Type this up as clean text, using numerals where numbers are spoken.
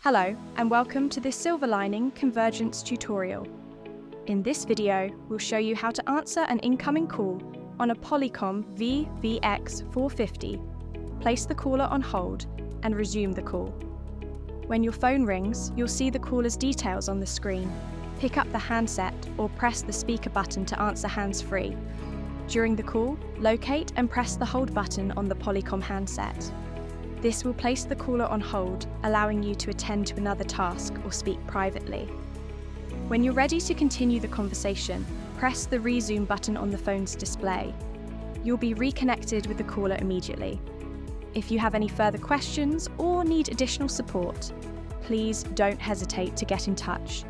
Hello, and welcome to this Silver Lining Convergence tutorial. In this video, we'll show you how to answer an incoming call on a Polycom VVX 450, place the caller on hold, and resume the call. When your phone rings, you'll see the caller's details on the screen. Pick up the handset or press the speaker button to answer hands-free. During the call, locate and press the hold button on the Polycom handset. This will place the caller on hold, allowing you to attend to another task or speak privately. When you're ready to continue the conversation, press the resume button on the phone's display. You'll be reconnected with the caller immediately. If you have any further questions or need additional support, please don't hesitate to get in touch.